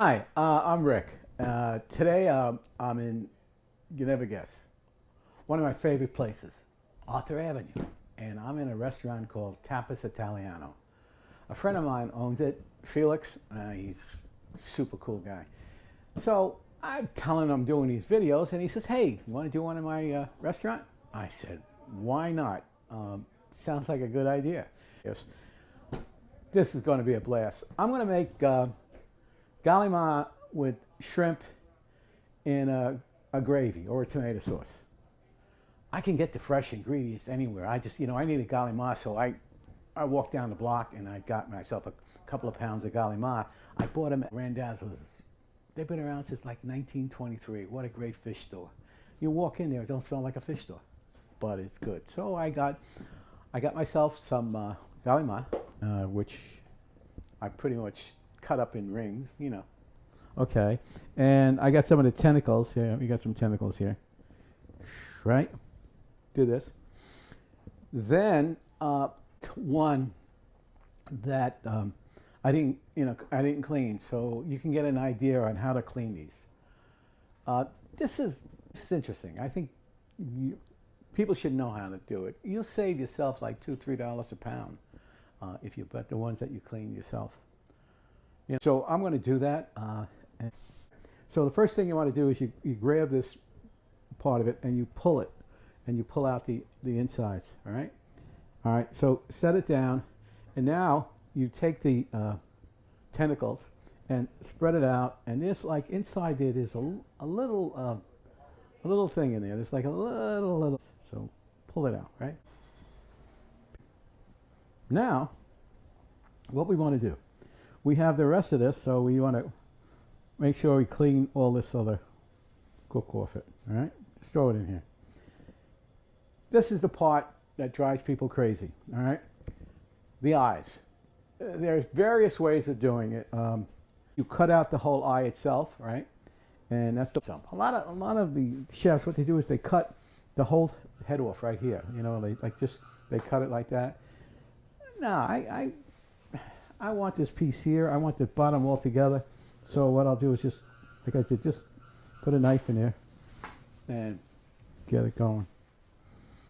Hi, I'm Rick. Today I'm in, you never guess, one of my favorite places, Arthur Avenue. And I'm in a restaurant called Tapas Italiano. A friend of mine owns it, Felix. He's a super cool guy. So I'm telling him I'm doing these videos, and he says, hey, you want to do one in my restaurant? I said, why not? Sounds like a good idea. Yes. This is going to be a blast. I'm going to make Calamari with shrimp in a gravy or a tomato sauce. I can get the fresh ingredients anywhere. I just, I need a Calamari, so I walked down the block and I got myself a couple of pounds of Calamari. I bought them at Randazzo's. They've been around since like 1923. What a great fish store. You walk in there, it don't smell like a fish store, but it's good. So I got myself some Calamari, which I pretty much cut up in rings, Okay, and I got some of the tentacles here. We got some tentacles here, right? Do this. Then one that I didn't clean, so you can get an idea on how to clean these. This is interesting. I think people should know how to do it. You'll save yourself like $2-3 a pound if you bet the ones that you clean yourself. So I'm going to do that. So the first thing you want to do is you grab this part of it and you pull it, and you pull out the insides. All right. So set it down, and now you take the tentacles and spread it out. And this, like inside there's a little thing in there. There's like a little. So pull it out. Right. Now, what we want to do. We have the rest of this, so we want to make sure we clean all this other cook off it. All right, just throw it in here. This is the part that drives people crazy. All right, the eyes. There's various ways of doing it. You cut out the whole eye itself, right? And that's the a lot of the chefs. What they do is they cut the whole head off right here. They cut it like that. No, I want this piece here. I want the bottom all together. So what I'll do is just, like I did, just put a knife in there and get it going.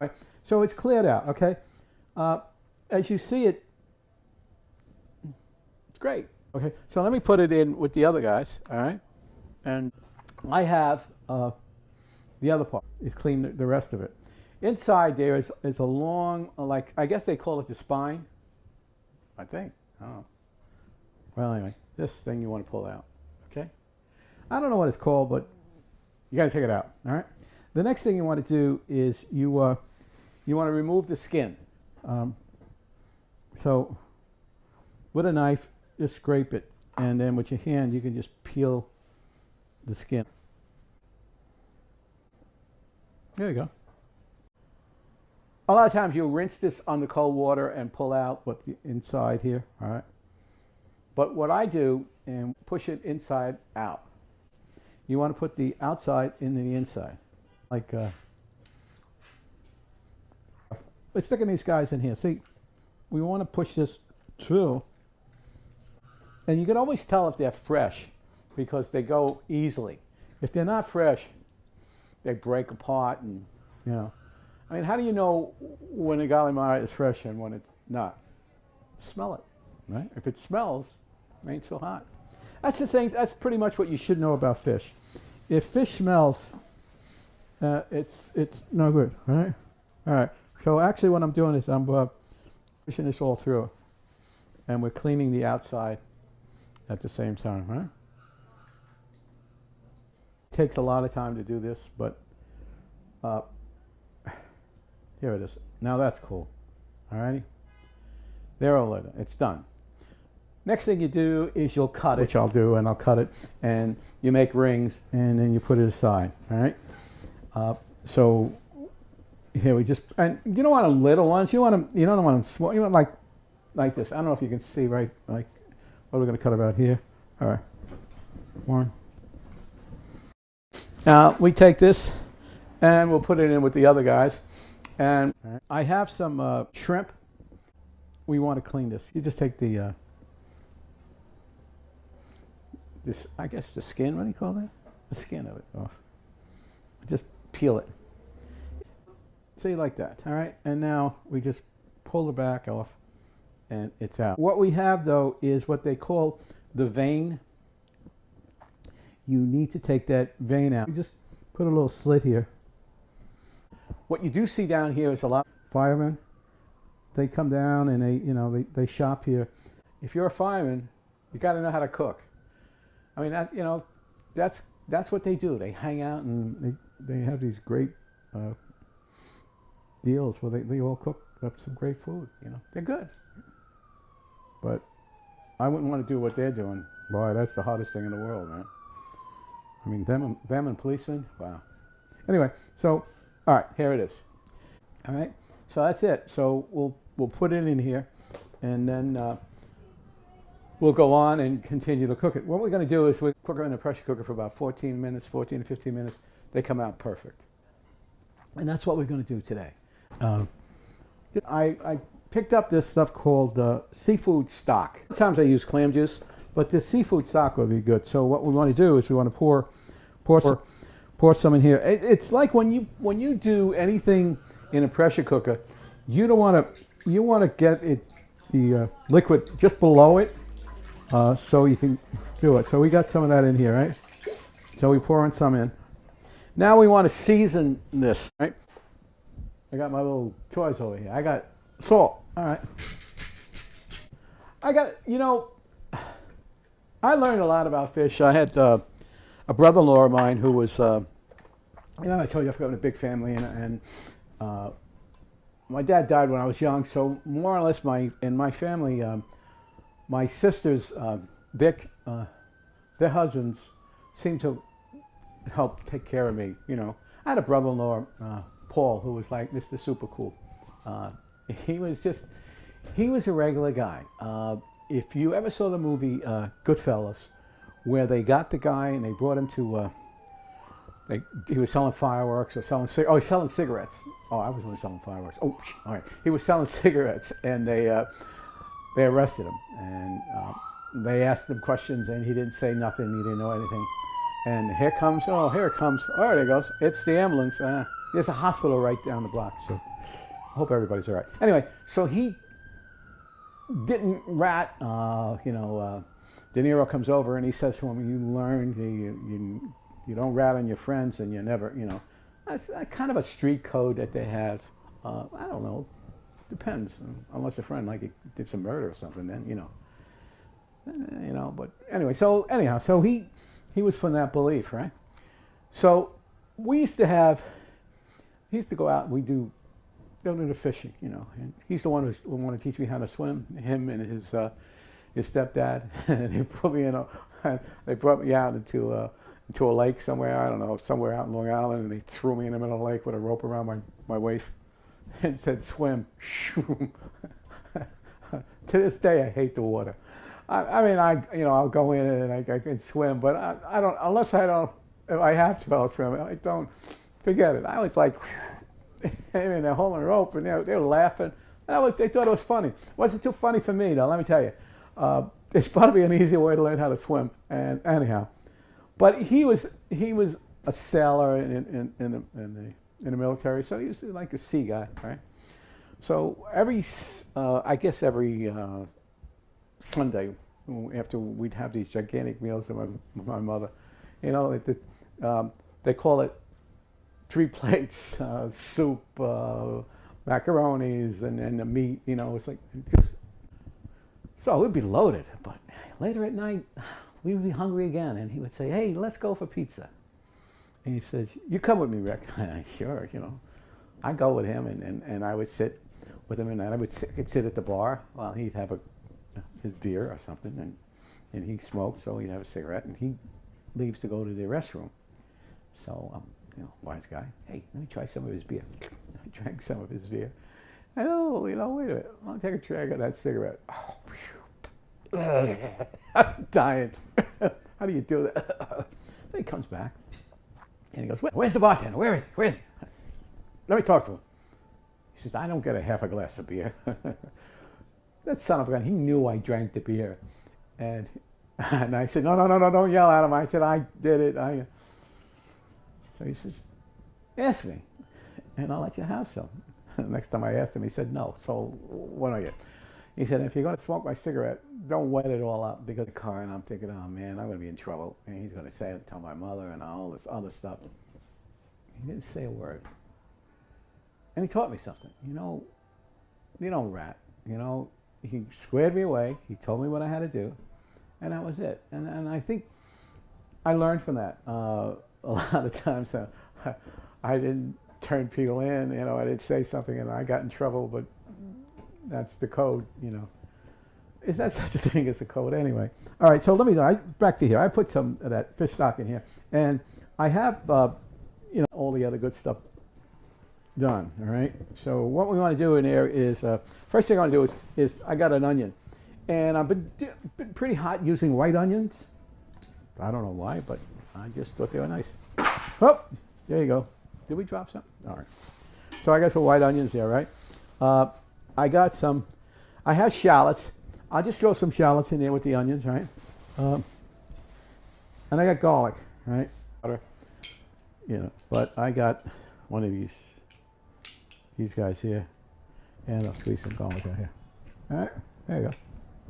Right. So it's cleared out, okay? As you see it, it's great. Okay, so let me put it in with the other guys, all right? And I have the other part. It's clean the rest of it. Inside there is a long, I guess they call it the spine, I think. Oh. Well, anyway, this thing you want to pull out, okay? I don't know what it's called, but you got to take it out, all right? The next thing you want to do is you want to remove the skin. So with a knife, just scrape it, and then with your hand, you can just peel the skin. There you go. A lot of times you'll rinse this under cold water and pull out what's inside here, all right? But what I do, and push it inside out. You want to put the outside into the inside. Let's stick these guys in here. See, we want to push this through. And you can always tell if they're fresh because they go easily. If they're not fresh, they break apart and, I mean, how do you know when a Calamari is fresh and when it's not? Smell it, right? If it smells, it ain't so hot. That's the thing. That's pretty much what you should know about fish. If fish smells, it's no good, right? All right. So actually, what I'm doing is I'm pushing this all through, and we're cleaning the outside at the same time, right? It takes a lot of time to do this, but here it is. Now that's cool. All righty. There, all it. It's done. Next thing you do is you'll cut it, which I'll do, and I'll cut it, and you make rings, and then you put it aside. All right. So here we just, and you don't want them little ones. You don't want them small. You want like this. I don't know if you can see right. Like what we're going to cut about here. All right. One. Now we take this, and we'll put it in with the other guys. And I have some shrimp. We want to clean this. You just take the this, I guess the skin, what do you call that? The skin of it off. Just peel it. See, like that, all right? And now we just pull the back off and it's out. What we have though is what they call the vein. You need to take that vein out. You just put a little slit here. What you do see down here is a lot of firemen. They come down and they shop here. If you're a fireman, you got to know how to cook. I mean, that's what they do. They hang out and they have these great deals where they all cook up some great food. They're good. But I wouldn't want to do what they're doing. Boy, that's the hardest thing in the world, man. I mean, them and policemen, wow. Anyway, so, all right, here it is. All right, so that's it. So we'll put it in here, and then we'll go on and continue to cook it. What we're going to do is we'll cook it in a pressure cooker for about 14 to 15 minutes. They come out perfect. And that's what we're going to do today. I picked up this stuff called seafood stock. Sometimes I use clam juice, but this seafood stock will be good. So what we want to do is we want to pour some in here. It's like when you do anything in a pressure cooker, you want to get the liquid just below it, so you can do it. So we got some of that in here, right? So we pour in some in. Now we want to season this, right? I got my little toys over here. I got salt. All right. I learned a lot about fish. I had a brother-in-law of mine who was, I told you I grew up in a big family, and my dad died when I was young. So more or less, in my family, my sisters, their husbands, seemed to help take care of me. I had a brother-in-law, Paul, who was like Mr. Super Cool. He was a regular guy. If you ever saw the movie Goodfellas, where they got the guy and they brought him to, he was selling fireworks or selling cigarettes. Oh, I was only selling fireworks. Oh, all right. He was selling cigarettes, and they arrested him, and they asked him questions, and he didn't say nothing. He didn't know anything. And here it comes. Oh, there it goes. It's the ambulance. There's a hospital right down the block. So I hope everybody's all right. Anyway, so he didn't rat. De Niro comes over and he says to him, "You learn you don't rat on your friends, and you never, That's kind of a street code that they have. I don't know. Depends. Unless a friend like did some murder or something, then But anyway, so he was from that belief, right? So he used to go out and we do the fishing, and he's the one who wanted to teach me how to swim. Him and his stepdad, and they brought me out into a lake somewhere. I don't know, somewhere out in Long Island, and they threw me in the middle of the lake with a rope around my waist and said, "Swim." To this day, I hate the water. I'll go in and I can swim, but I don't, if I have to, I'll swim. I don't, forget it. I was like, and they're holding a rope, and they were laughing. They thought it was funny. It wasn't too funny for me, though, let me tell you. There's probably an easier way to learn how to swim, and anyhow. But he was a sailor in the military, so he was like a sea guy, right? So every Sunday, after we'd have these gigantic meals with my mother, they call it 3 plates, soup, macaronis, and the meat, it's like, so we'd be loaded, but later at night, we would be hungry again, and he would say, "Hey, let's go for pizza." And he says, "You come with me, Rick." Sure, I go with him, and I would sit with him, and I could sit at the bar while he'd have his beer or something, and he smoked, so he'd have a cigarette, and he leaves to go to the restroom. So, wise guy, "Hey, let me try some of his beer." I drank some of his beer. And, wait a minute, I'll take a drag of that cigarette. Oh, I'm dying. How do you do that? So he comes back, and he goes, "Where's the bartender? Where is he? Let me talk to him." He says, "I don't get a half a glass of beer." That son of a gun, he knew I drank the beer. And And I said, no, no, no, no, don't yell at him. I said, I did it. So he says, ask me, and I'll let you have some. Next time I asked him, he said, no. So what do I get? He said, if you're going to smoke my cigarette, don't wet it all up because of the car. And I'm thinking, oh, man, I'm going to be in trouble. And he's going to say it, tell my mother and all this other stuff. He didn't say a word. And he taught me something. You don't rat. He squared me away. He told me what I had to do. And that was it. And I think I learned from that. A lot of times I didn't turn people in. I didn't say something and I got in trouble, but that's the code, Is that such a thing as a code anyway? All right, so let me go. Back to here. I put some of that fish stock in here. And I have, all the other good stuff done, all right? So what we want to do in there is, first thing I want to do is I got an onion. And I've been pretty hot using white onions. I don't know why, but I just thought they were nice. Oh, there you go. Did we drop some? All right. So I got some white onions there, right? I have shallots. I'll just throw some shallots in there with the onions, right? And I got garlic, right? But I got one of these guys here. And I'll squeeze some garlic out here. All right, there you go.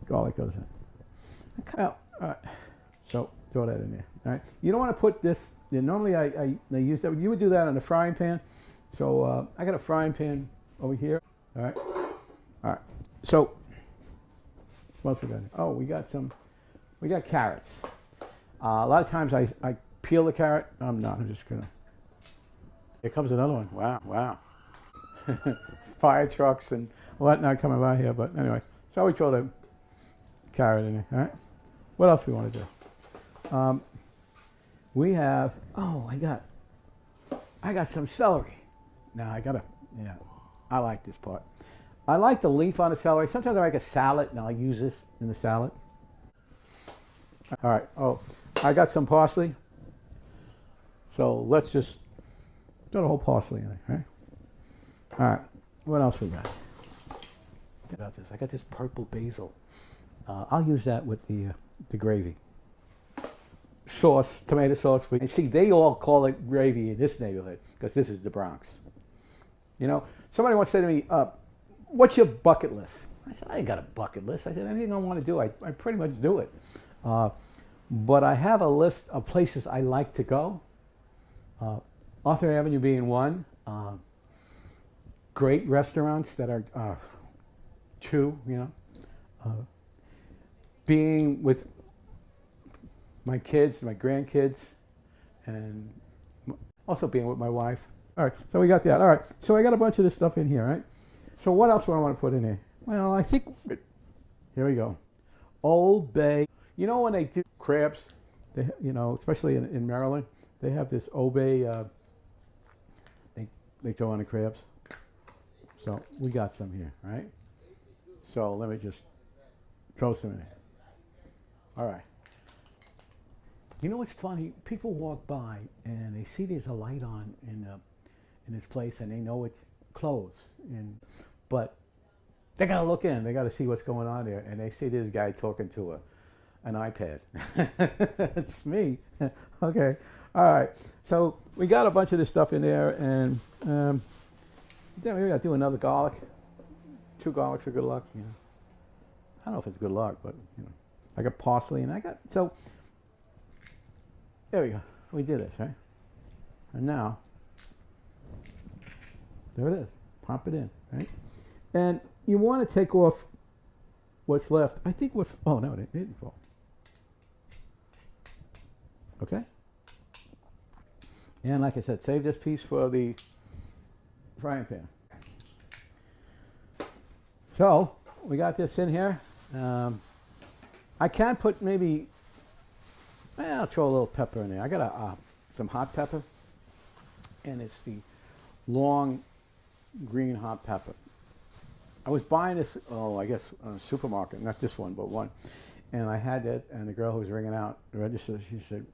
Garlic goes in. Okay, all right. So throw that in there. All right. You don't want to put this. Normally I use that. You would do that in a frying pan. So I got a frying pan over here. All right. All right. So what else we got? Oh, we got carrots. A lot of times I peel the carrot. I'm not. I'm just gonna. Here comes another one. Wow. Wow. Fire trucks and whatnot coming by here. But anyway, so we throw the carrot in there. All right. What else we want to do? We have. Oh, I got some celery. Now I like this part. I like the leaf on the celery. Sometimes I make a salad, and I'll use this in the salad. All right. Oh, I got some parsley. So let's just throw the whole parsley in there, right? All right. What else we got? About this, I got this purple basil. I'll use that with the gravy. Sauce, tomato sauce. And see, they all call it gravy in this neighborhood because this is the Bronx. Somebody once said to me, what's your bucket list? I said, I ain't got a bucket list. I said, anything I want to do, I pretty much do it. But I have a list of places I like to go. Arthur Avenue being one. Great restaurants that are two, being with my kids, my grandkids, and also being with my wife. All right, so we got that. All right, so I got a bunch of this stuff in here, right? So what else do I want to put in here? Well, I think, here we go. Old Bay. When they do crabs, they, especially in Maryland, they have this Old Bay, they throw on the crabs. So we got some here, right? So let me just throw some in there. All right. What's funny? People walk by and they see there's a light on in this place, and they know it's closed. But they gotta look in. They gotta see what's going on there, and they see this guy talking to an iPad. It's me. Okay. All right. So we got a bunch of this stuff in there, and then maybe I'll do another garlic. 2 garlics are good luck. I don't know if it's good luck, but I got parsley, and so. There we go. We did this, right? And now, there it is. Pop it in, right? And you want to take off what's left. I think oh no, it didn't fall. Okay? And like I said, save this piece for the frying pan. So, we got this in here. I can put maybe, I'll throw a little pepper in there. I got some hot pepper, and it's the long green hot pepper. I was buying this, I guess, in a supermarket, not this one, but one. And I had that, and the girl who was ringing out the register, she said,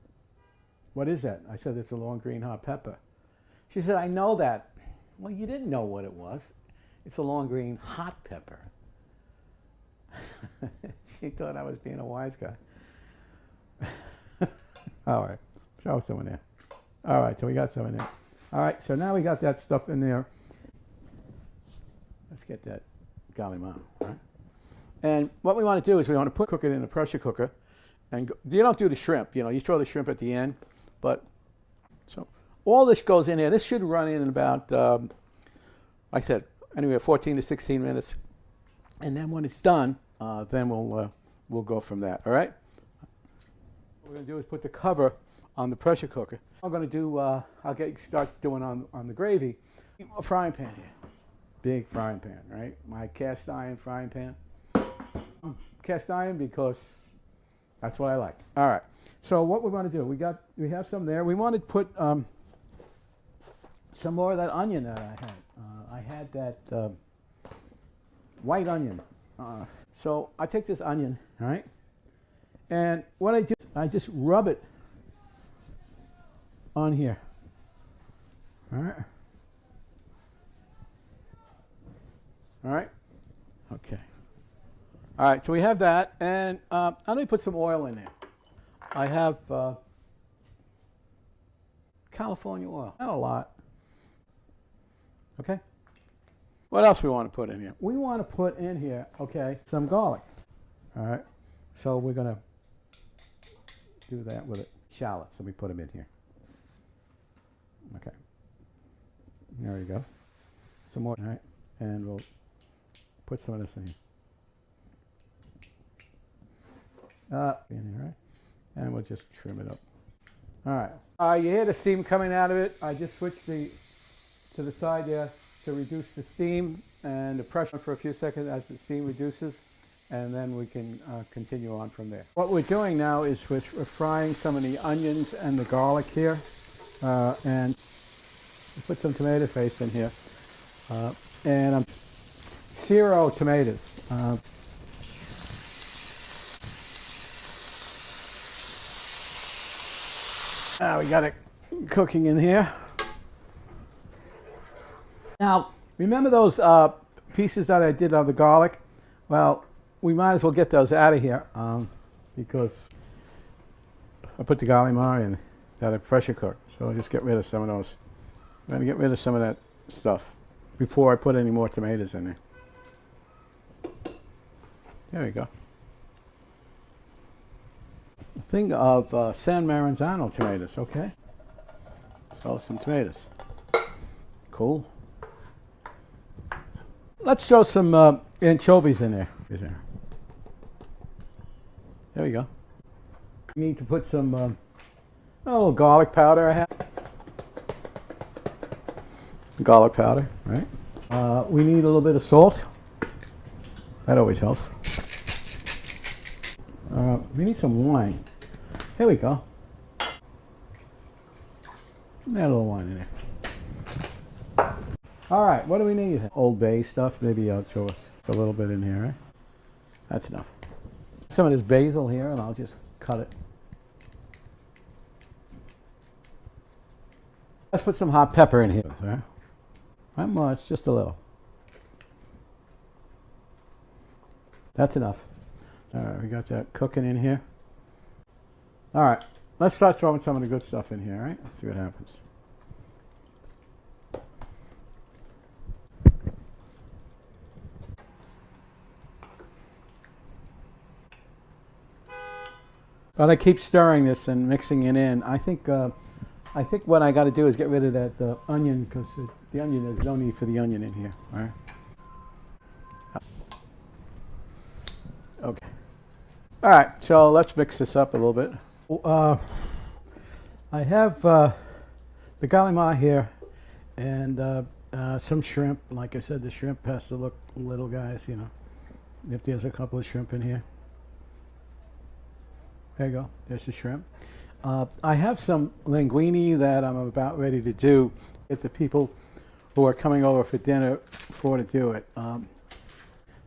"What is that?" I said, "It's a long green hot pepper." She said, "I know that." Well, you didn't know what it was. It's a long green hot pepper. She thought I was being a wise guy. All right, show some in there. All right, so we got some in there. All right, so now we got that stuff in there. Let's get that Calamari, right? And what we want to do is we want to cook it in a pressure cooker. And you don't do the shrimp, you know, you throw the shrimp at the end. But, so all this goes in here. This should run in about, like I said, anywhere 14 to 16 minutes. And then when it's done, then we'll go from that, all right? What we're going to do is put the cover on the pressure cooker. I'm going to do, I'll start doing on the gravy. A frying pan here. Big frying pan, right? My cast iron frying pan. Cast iron because that's what I like. All right. So what we're going to do, we have some there. We want to put some more of that onion that I had. I had that white onion. So I take this onion, all right, and what I do, I just rub it on here. All right. All right. Okay. All right, so we have that, and I'm going to put some oil in there. I have California oil, not a lot. Okay. What else we want to put in here? We want to put in here, okay, some garlic. All right. So we're going to do that with it. Shallots, so we put them in here. Okay. There you go. Some more, all right, and we'll put some of this in here. In here, right? And we'll just trim it up. All right. You hear the steam coming out of it. I just switched to the side there to reduce the steam and the pressure for a few seconds as the steam reduces, and then we can continue on from there. What we're doing now is we're frying some of the onions and the garlic here, and we put some tomato paste in here, and zero tomatoes. Now we got it cooking in here. Now, remember those pieces that I did of the garlic? Well, we might as well get those out of here because I put the Calamari in that I pressure cooked. So I'll just get rid of some of those. I'm going to get rid of some of that stuff before I put any more tomatoes in there. There we go. Thing of San Maranzano tomatoes, okay? So some tomatoes. Cool. Let's throw some anchovies in there. There we go. We need to put some oh, garlic powder I have. Garlic powder, right? We need a little bit of salt. That always helps. We need some wine. Here we go. Add a little wine in there. All right, what do we need? Old Bay stuff. Maybe I'll throw a little bit in here, right? That's enough. Some of this basil here, and I'll just cut it. Let's put some hot pepper in here. Right? Not much, just a little. That's enough. All right, we got that cooking in here. All right, let's start throwing some of the good stuff in here, all right? Let's see what happens. But I keep stirring this and mixing it in. I think what I got to do is get rid of that onion, because the onion, there's no need for the onion in here, all right? Okay. All right, so let's mix this up a little bit. I have the Calamari here and some shrimp. Like I said, the shrimp has to look little, guys, you know. If there's a couple of shrimp in here. There you go, there's the shrimp. I have some linguine that I'm about ready to do with the people who are coming over for dinner to do it.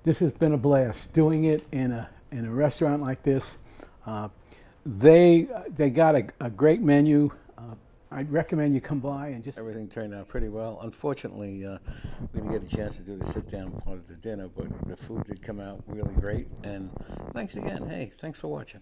This has been a blast doing it in a restaurant like this. They got a great menu. I'd recommend you come by and just... Everything turned out pretty well. Unfortunately, we didn't get a chance to do the sit-down part of the dinner, but the food did come out really great. And thanks again. Hey, thanks for watching.